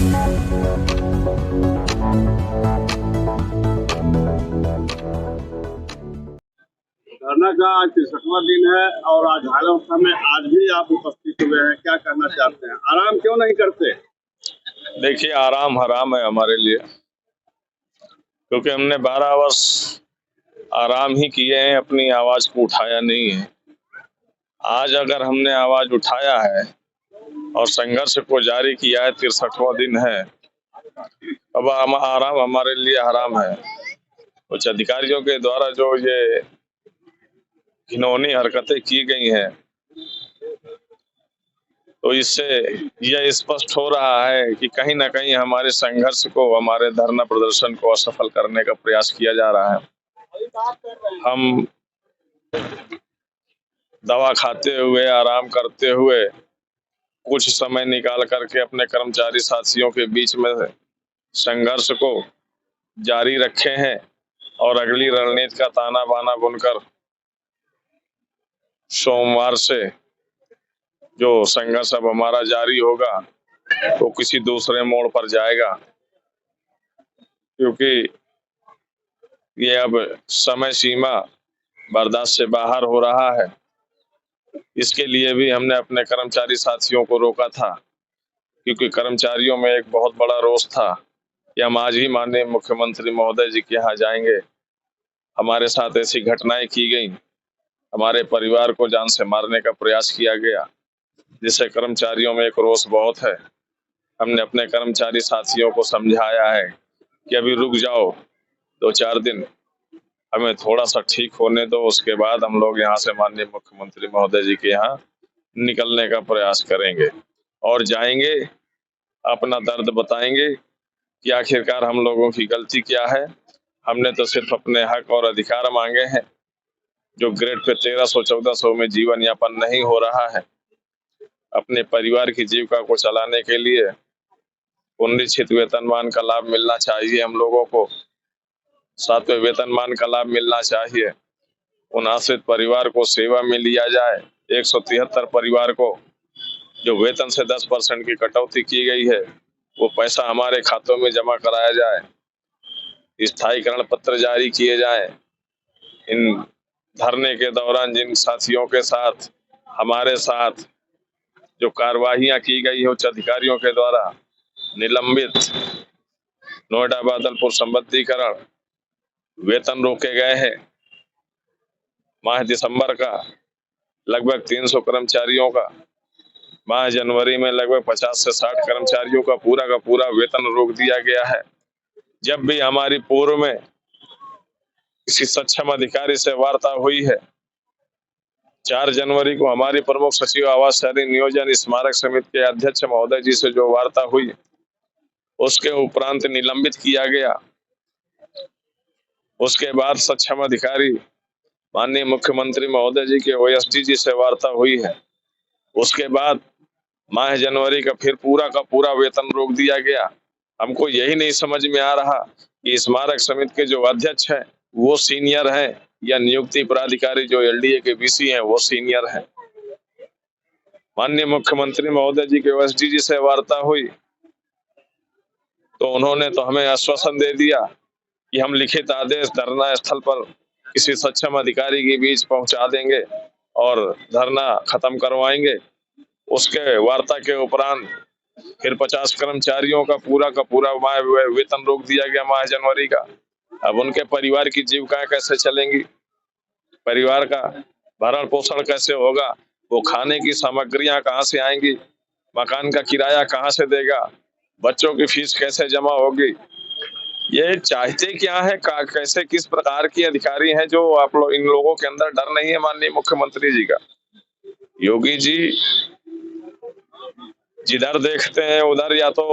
धरना का आज 63वां दिन है और आज हाल में आज भी आप उपस्थित हुए हैं, क्या करना चाहते हैं? आराम क्यों नहीं करते? देखिए, आराम हराम है हमारे लिए, क्योंकि हमने 12 वर्ष आराम ही किए हैं, अपनी आवाज को उठाया नहीं है। आज अगर हमने आवाज उठाया है और संघर्ष को जारी किया है, 63वां दिन है, अब आराम हमारे लिए हराम है। कुछ अधिकारियों के द्वारा जो ये घिनौनी हरकतें की गई हैं, तो इससे यह स्पष्ट हो रहा है कि कहीं ना कहीं हमारे संघर्ष को, हमारे धरना प्रदर्शन को असफल करने का प्रयास किया जा रहा है। हम दवा खाते हुए, आराम करते हुए, कुछ समय निकाल करके अपने कर्मचारी साथियों के बीच में संघर्ष को जारी रखे हैं और अगली रणनीति का ताना बाना बुनकर सोमवार से जो संघर्ष अब हमारा जारी होगा वो किसी दूसरे मोड़ पर जाएगा, क्योंकि ये अब समय सीमा बर्दाश्त से बाहर हो रहा है। इसके लिए भी हमने अपने कर्मचारी साथियों को रोका था, क्योंकि कर्मचारियों में एक बहुत बड़ा रोष था कि हम आज ही माननीय मुख्यमंत्री महोदय जी के यहाँ जाएंगे, हमारे साथ ऐसी घटनाएं की गई, हमारे परिवार को जान से मारने का प्रयास किया गया, जिससे कर्मचारियों में एक रोष बहुत है। हमने अपने कर्मचारी साथियों को समझाया है कि अभी रुक जाओ, 2-4 दिन हमें थोड़ा सा ठीक होने दो, उसके बाद हम लोग यहाँ से माननीय मुख्यमंत्री महोदय जी के यहाँ निकलने का प्रयास करेंगे और जाएंगे, अपना दर्द बताएंगे कि आखिरकार हम लोगों की गलती क्या है। हमने तो सिर्फ अपने हक और अधिकार मांगे हैं। जो ग्रेड पे 1300-1400 में जीवन यापन नहीं हो रहा है, अपने परिवार की जीविका को चलाने के लिए पुनरीक्षित वेतनमान का लाभ मिलना चाहिए हम लोगों को, 7वें वेतनमान का लाभ मिलना चाहिए। उन आश्रित परिवार को सेवा में लिया जाए। 173 परिवार को जो वेतन से 10% की कटौती की गई है, वो पैसा हमारे खातों में जमा कराया जाए, स्थायीकरण पत्र जारी किए जाए। इन धरने के दौरान जिन साथियों के साथ, हमारे साथ जो कार्रवाइयां की गई है उच्च अधिकारियों के द्वारा, निलंबित, नोएडा बादलपुर संबद्धीकरण, वेतन रोके गए हैं। माह दिसंबर का लगभग 300 कर्मचारियों का, माह जनवरी में लगभग 50 से 60 कर्मचारियों का पूरा वेतन रोक दिया गया है। जब भी हमारी पूर्व में किसी सक्षम अधिकारी से वार्ता हुई है, 4 जनवरी को हमारी प्रमुख सचिव आवास शहरी नियोजन स्मारक समिति के अध्यक्ष महोदय जी से जो वार्ता हुई, उसके उपरांत निलंबित किया गया। उसके बाद सक्षम अधिकारी माननीय मुख्यमंत्री महोदय जी के ओएसडी जी से वार्ता हुई है। उसके बाद माह जनवरी का फिर पूरा वेतन रोक दिया गया। हमको यही नहीं समझ में आ रहा कि स्मारक समिति के जो अध्यक्ष हैं वो सीनियर हैं या नियुक्ति पदाधिकारी जो एलडीए के बीसी हैं वो सीनियर हैं। माननीय मुख्यमंत्री महोदय जी के ओएसडी जी से वार्ता हुई तो उन्होंने तो हमें आश्वासन दे दिया कि हम लिखित आदेश धरना स्थल पर किसी सक्षम अधिकारी के बीच पहुंचा देंगे और धरना खत्म करवाएंगे। उसके वार्ता के उपरांत फिर 50 कर्मचारियों का पूरा वेतन रोक दिया गया माह जनवरी का। अब उनके परिवार की जीविकाएं कैसे चलेंगी, परिवार का भरण पोषण कैसे होगा, वो खाने की सामग्रियां कहाँ से आएंगी, मकान का किराया कहाँ से देगा, बच्चों की फीस कैसे जमा होगी। ये चाहते क्या है, कैसे किस प्रकार की अधिकारी हैं जो आप लोग, इन लोगों के अंदर डर नहीं है माननीय मुख्यमंत्री जी का। योगी जी जिधर देखते हैं उधर या तो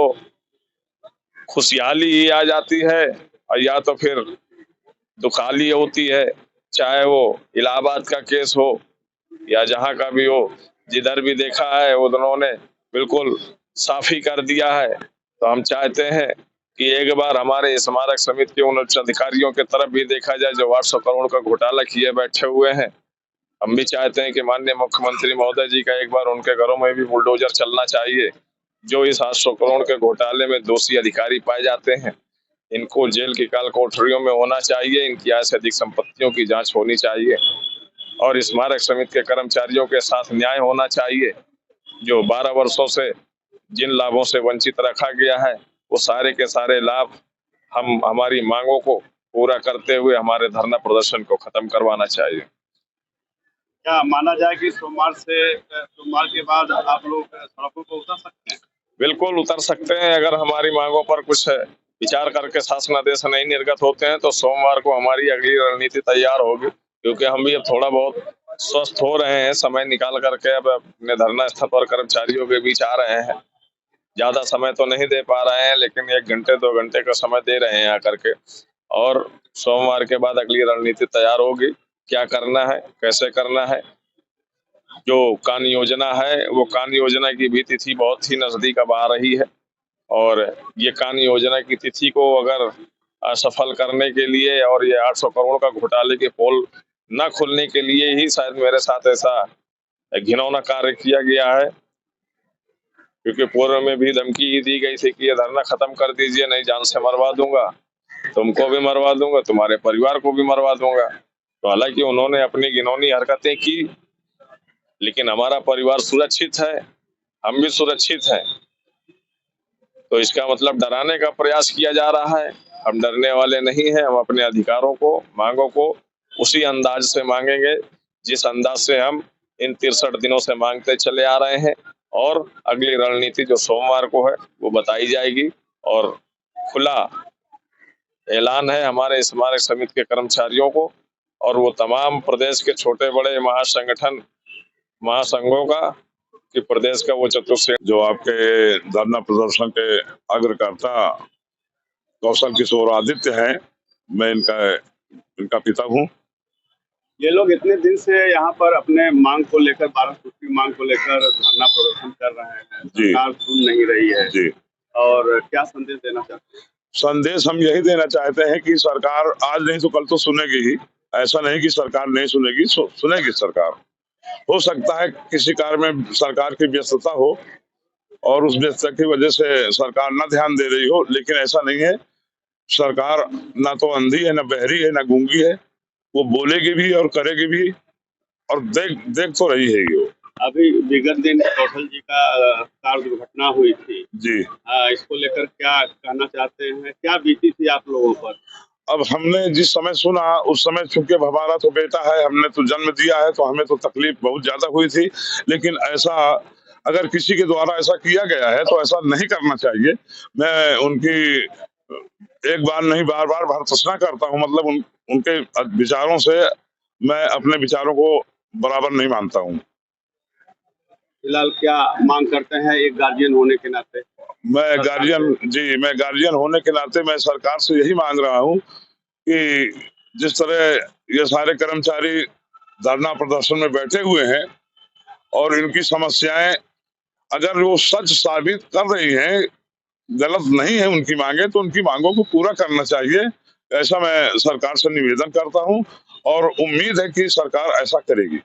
खुशहाली ही आ जाती है और या तो फिर दुखाली होती है, चाहे वो इलाहाबाद का केस हो या जहां का भी हो। जिधर भी देखा है उन्होंने बिल्कुल साफ ही कर दिया है। तो हम चाहते हैं कि एक बार हमारे स्मारक समिति के उन उच्च अधिकारियों के तरफ भी देखा जाए जो 800 करोड़ का घोटाला किए बैठे हुए हैं। हम भी चाहते हैं कि माननीय मुख्यमंत्री महोदय जी का एक बार उनके घरों में भी बुलडोजर चलना चाहिए, जो इस 800 करोड़ के घोटाले में दोषी अधिकारी पाए जाते हैं, इनको जेल की काल कोठरियों में होना चाहिए। इनकी आय से अधिक संपत्तियों की जांच होनी चाहिए और स्मारक समिति के कर्मचारियों के साथ न्याय होना चाहिए। जो 12 वर्षों से जिन लाभों से वंचित रखा गया है, वो सारे के सारे लाभ हम हमारी मांगों को पूरा करते हुए हमारे धरना प्रदर्शन को खत्म करवाना चाहिए। क्या माना जाए कि सोमवार के बाद आप लोग सड़कों पर उतर सकते हैं? बिल्कुल उतर सकते हैं। अगर हमारी मांगों पर कुछ विचार करके शासनादेश नहीं निर्गत होते हैं तो सोमवार को हमारी अगली रणनीति तैयार होगी, क्योंकि हम भी अब थोड़ा बहुत स्वस्थ हो रहे हैं। समय निकाल करके अब अपने धरना स्थल पर कर्मचारियों के बीच आ रहे हैं। ज्यादा समय तो नहीं दे पा रहे हैं, लेकिन 1 घंटे 2 घंटे का समय दे रहे हैं आकर के। और सोमवार के बाद अगली रणनीति तैयार होगी, क्या करना है, कैसे करना है। जो कान योजना है, वो कान योजना की भी तिथि बहुत ही नजदीक अब आ रही है और ये कान योजना की तिथि को अगर सफल करने के लिए और ये 800 करोड़ का घोटाले के पोल न खुलने के लिए ही शायद मेरे साथ ऐसा घिनौना कार्य किया गया है, क्योंकि पूर्व में भी धमकी ही दी गई थी कि ये धरना खत्म कर दीजिए, नहीं जान से मरवा दूंगा, तुमको भी मरवा दूंगा, तुम्हारे परिवार को भी मरवा दूंगा। तो हालांकि उन्होंने अपनी घिनौनी हरकतें की, लेकिन हमारा परिवार सुरक्षित है, हम भी सुरक्षित हैं। तो इसका मतलब डराने का प्रयास किया जा रहा है। हम डरने वाले नहीं हैं। हम अपने अधिकारों को, मांगों को उसी अंदाज से मांगेंगे जिस अंदाज से हम इन 63 दिनों से मांगते चले आ रहे हैं। और अगली रणनीति जो सोमवार को है वो बताई जाएगी और खुला ऐलान है हमारे स्मारक समिति के कर्मचारियों को और वो तमाम प्रदेश के छोटे बड़े महासंघों का कि प्रदेश का वो चतुर्थ जो आपके धरना प्रदर्शन के अग्रकर्ता कौशल किशोर आदित्य हैं, मैं इनका पिता हूँ। ये लोग इतने दिन से यहाँ पर अपने मांग को लेकर 12 सूत्री मांग को लेकर धरना प्रदर्शन कर रहे हैं, सरकार सुन नहीं रही है जी। और क्या संदेश देना चाहते हैं? संदेश हम यही देना चाहते हैं कि सरकार आज नहीं तो कल तो सुनेगी ही। ऐसा नहीं कि सरकार नहीं सुनेगी, सुनेगी सरकार। हो सकता है किसी कार्य में सरकार की व्यस्तता हो और उस व्यस्तता की वजह से सरकार न ध्यान दे रही हो, लेकिन ऐसा नहीं है। सरकार ना तो अंधी है, ना बहरी है, ना गूंगी है। वो बोलेगी भी और करेगी भी और देख तो रही है ये। अभी विगत दिन कौशल जी का कार दुर्घटना हुई थी जी। इसको लेकर क्या कहना चाहते हैं, क्या बीती थी आप लोगों पर? अब हमने जिस समय सुना उस समय चूंकि हमारा तो बेटा है, हमने तो जन्म दिया है, तो हमें तो तकलीफ बहुत ज्यादा हुई थी। लेकिन ऐसा अगर किसी के द्वारा ऐसा किया गया है तो ऐसा नहीं करना चाहिए। मैं उनकी एक बार नहीं बार बार भर्त्सना करता हूँ। मतलब उनके विचारों से मैं अपने विचारों को बराबर नहीं मानता हूँ। फिलहाल क्या मांग करते हैं एक गार्जियन होने के नाते? मैं गार्जियन होने के नाते मैं सरकार से यही मांग रहा हूँ कि जिस तरह ये सारे कर्मचारी धरना प्रदर्शन में बैठे हुए हैं और इनकी समस्याएं अगर वो सच साबित कर रही हैं, गलत नहीं है उनकी मांगे, तो उनकी मांगों को पूरा करना चाहिए। ऐसा मैं सरकार से निवेदन करता हूं और उम्मीद है कि सरकार ऐसा करेगी।